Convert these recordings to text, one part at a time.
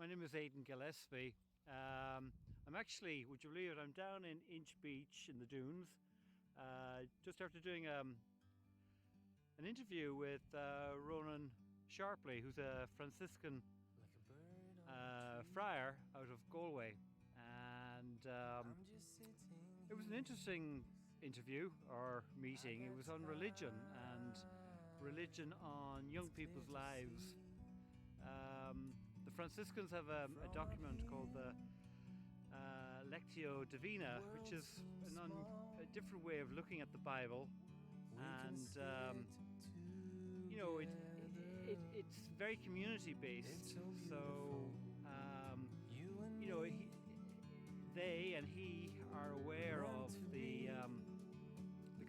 My name is Aidan Gillespie. I'm actually, would you believe it, I'm down in Inch Beach in the dunes, just after doing an interview with Ronan Sharpley, who's a Franciscan friar out of Galway. And it was an interesting interview or meeting. It was on religion and religion on young people's lives. The Franciscans have a document called the Lectio Divina, which is a different way of looking at the Bible, and it's very community based. So they and he are aware of the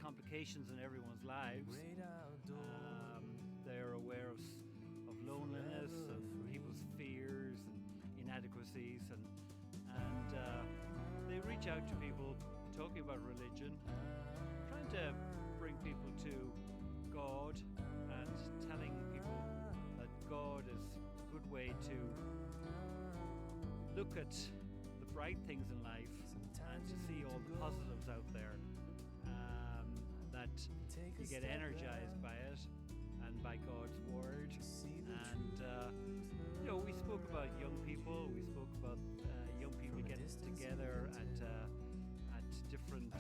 complications in everyone's lives. They're aware of loneliness, of people's fears and inadequacies, and they reach out to people talking about religion, trying to bring people to God and telling people that God is a good way to look at the bright things in life and to see all the positives out there, that you get energized by it and by God's word. And we spoke about young people. We spoke about young people getting together at different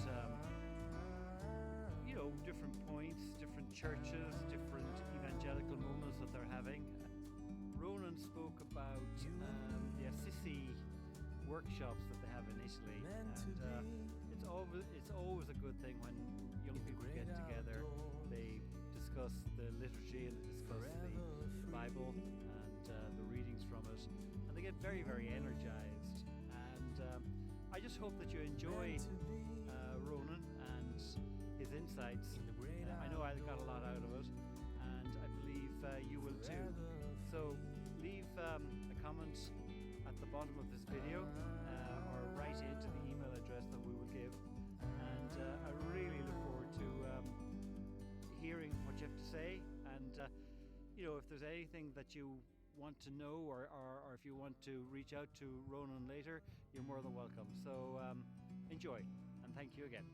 different points, different churches, different evangelical moments that they're having. Ronan spoke about the Assisi workshops that they have in Italy, and it's always a good thing when young people get together. They discuss the liturgy and discuss the Bible and the readings from it, and they get very, very energized. And I just hope that you enjoy Ronan and his insights. I know I got a lot out of it, and I believe you will too. So leave a comment at the bottom of this video, or write into the email address that we will give, and I really look forward to hearing what you have to say. And if there's anything that you want to know, or if you want to reach out to Ronan later, you're more than welcome. So enjoy, and thank you again.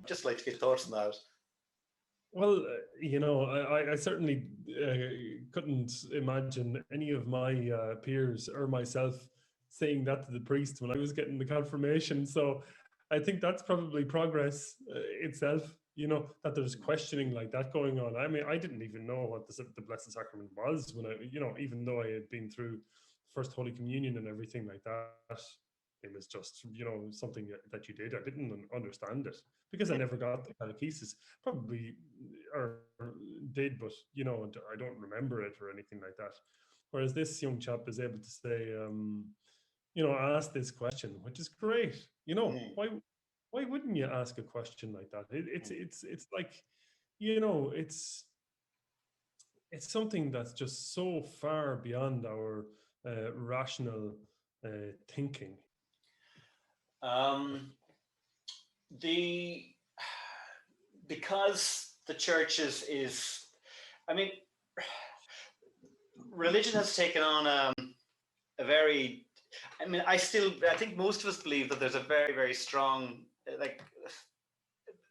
Just like to get thoughts on that. Well, I certainly couldn't imagine any of my peers or myself saying that to the priest when I was getting the confirmation. So I think that's probably progress itself, that there's questioning like that going on. I mean, I didn't even know what the Blessed Sacrament was when even though I had been through First Holy Communion and everything like that. It was just, something that you did. I didn't understand it because I never got the catechesis. Probably or did, but, I don't remember it or anything like that. Whereas this young chap is able to say, ask this question, which is great. Why wouldn't you ask a question like that? It's like, it's something that's just so far beyond our rational thinking. Because the church is I mean, religion has taken on a very, I think most of us believe that there's a very, very strong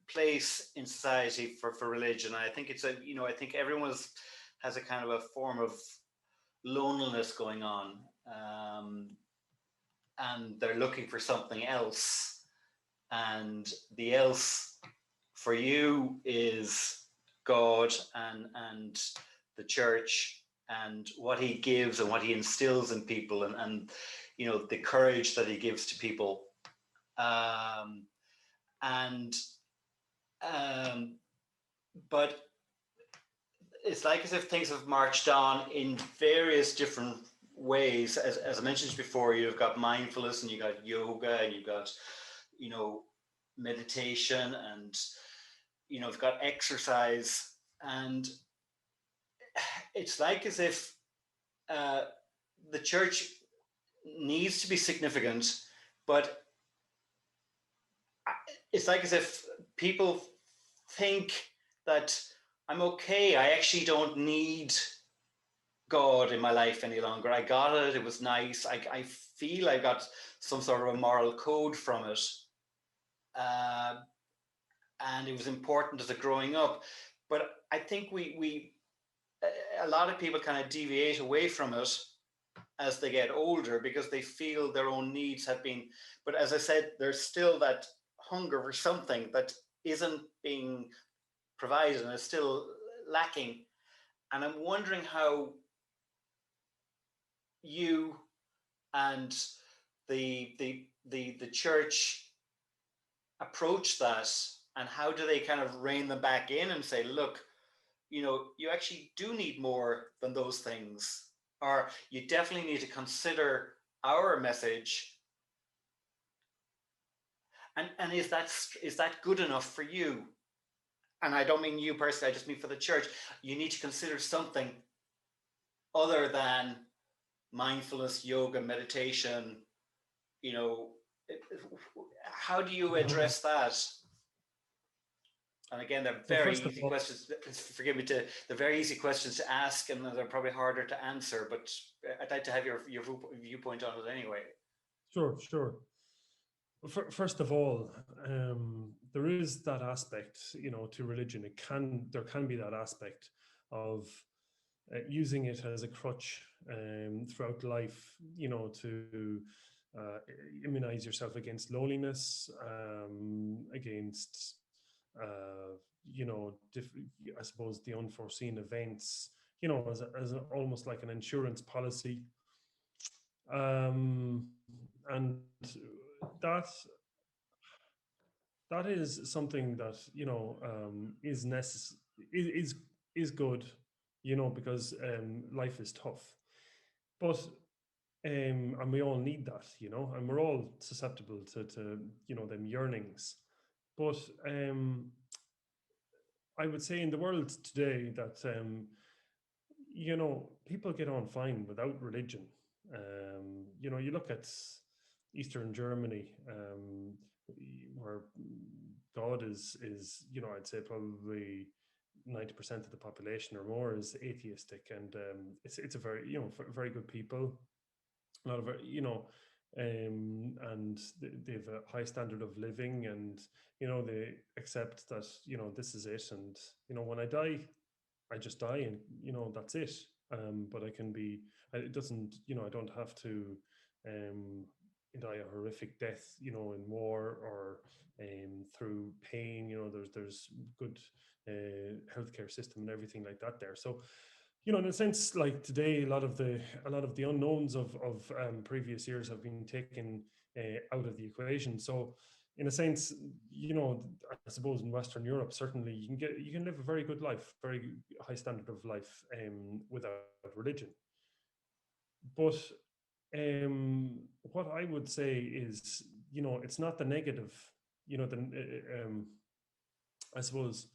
place in society for religion. I think it's I think everyone has a kind of a form of loneliness going on. And they're looking for something else, and the else for you is God and the church and what he gives and what he instills in people, and the courage that he gives to people, but it's like as if things have marched on in various different ways. As I mentioned before, you've got mindfulness, and you've got yoga, and you've got meditation, and you've got exercise, and it's like as if the church needs to be significant, but it's like as if people think that I'm okay, I actually don't need God in my life any longer. I got it. It was nice. I feel I got some sort of a moral code from it. And it was important as a growing up. But I think a lot of people kind of deviate away from it as they get older because they feel their own needs have been. But as I said, there's still that hunger for something that isn't being provided and is still lacking. And I'm wondering how you and the church approach that, and how do they kind of rein them back in and say, look, you actually do need more than those things, or you definitely need to consider our message. And is that good enough for you? And I don't mean you personally, I just mean for the church. You need to consider something other than mindfulness, yoga, meditation. How do you address that? And again, they're Well, very first of easy all, questions. Forgive me, they're very easy questions to ask, and they're probably harder to answer. But I'd like to have your viewpoint on it anyway. sure. First of all, there is that aspect, to religion. There can be that aspect of using it as a crutch throughout life, to immunize yourself against loneliness, against, I suppose, the unforeseen events, as almost like an insurance policy. And that that is something that is necessary, is good, because life is tough, but and we all need that, and we're all susceptible to them yearnings. But I would say in the world today that people get on fine without religion. You look at Eastern Germany, where God is I'd say probably 90% of the population or more is atheistic, and it's a very very good people, a lot of and they have a high standard of living, and they accept that this is it, and when I die, I just die, and that's it. But I can be. It doesn't. I don't have to die a horrific death. In war or through pain. There's good healthcare system and everything like that there. So, in a sense, like today, a lot of the unknowns of previous years have been taken out of the equation. So, in a sense, I suppose in Western Europe, certainly you can live a very good life, very high standard of life, without religion. But what I would say is, it's not the negative, I suppose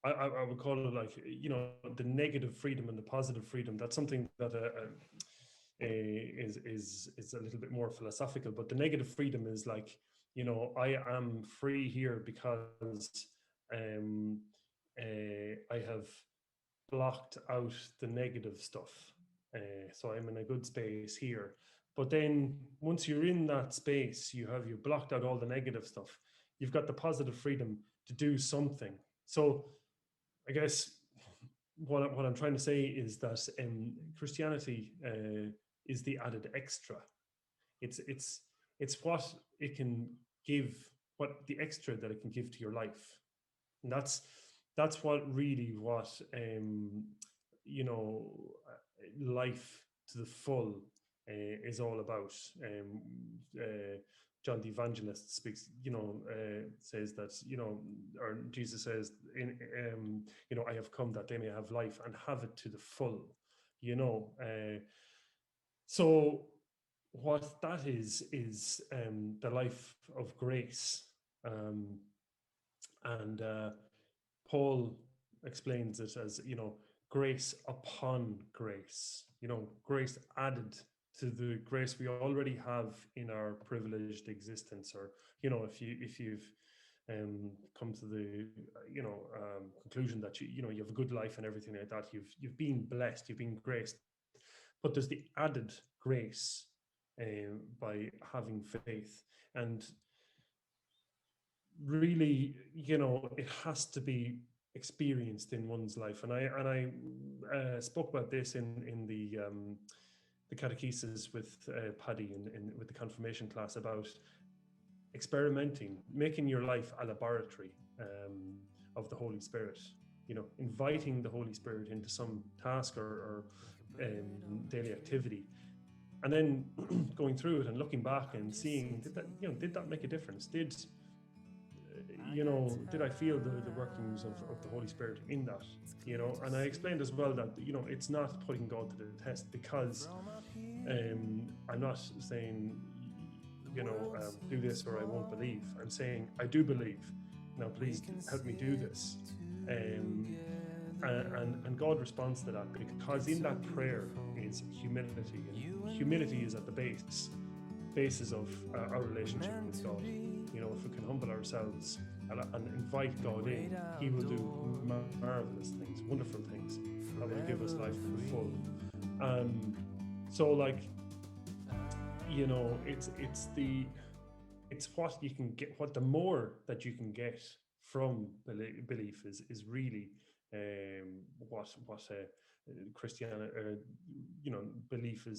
I would call it like, the negative freedom and the positive freedom. That's something that is a little bit more philosophical. But the negative freedom is like, I am free here because I have blocked out the negative stuff. So I'm in a good space here. But then once you're in that space, you blocked out all the negative stuff. You've got the positive freedom to do something. So I guess what I'm trying to say is that Christianity is the added extra. It's what it can give, what the extra that it can give to your life, and that's what life to the full is all about. John the Evangelist speaks, says that, or Jesus says, I have come that they may have life and have it to the full, So what that is the life of grace. And Paul explains it as, grace upon grace, grace added to the grace we already have in our privileged existence. Or, if you've come to the, conclusion that you have a good life and everything like that, you've been blessed, you've been graced. but there's the added grace by having faith. And really, it has to be experienced in one's life. And I spoke about this in the catechesis with Paddy in with the confirmation class, about experimenting, making your life a laboratory of the Holy Spirit. Inviting the Holy Spirit into some task or daily activity, and then going through it and looking back and seeing, did that make a difference? Did I feel the workings of the Holy Spirit in that? And I explained as well that it's not putting God to the test, because I'm not saying do this or I won't believe. I'm saying I do believe. Now please help me do this. And God responds to that, because in that prayer is humility, and humility is at the basis of our relationship with God. If we can humble ourselves and invite God in, He will do marvelous things, wonderful things that will give us life in full. So it's what you can get, what the more that you can get from belief is really what Christianity, belief is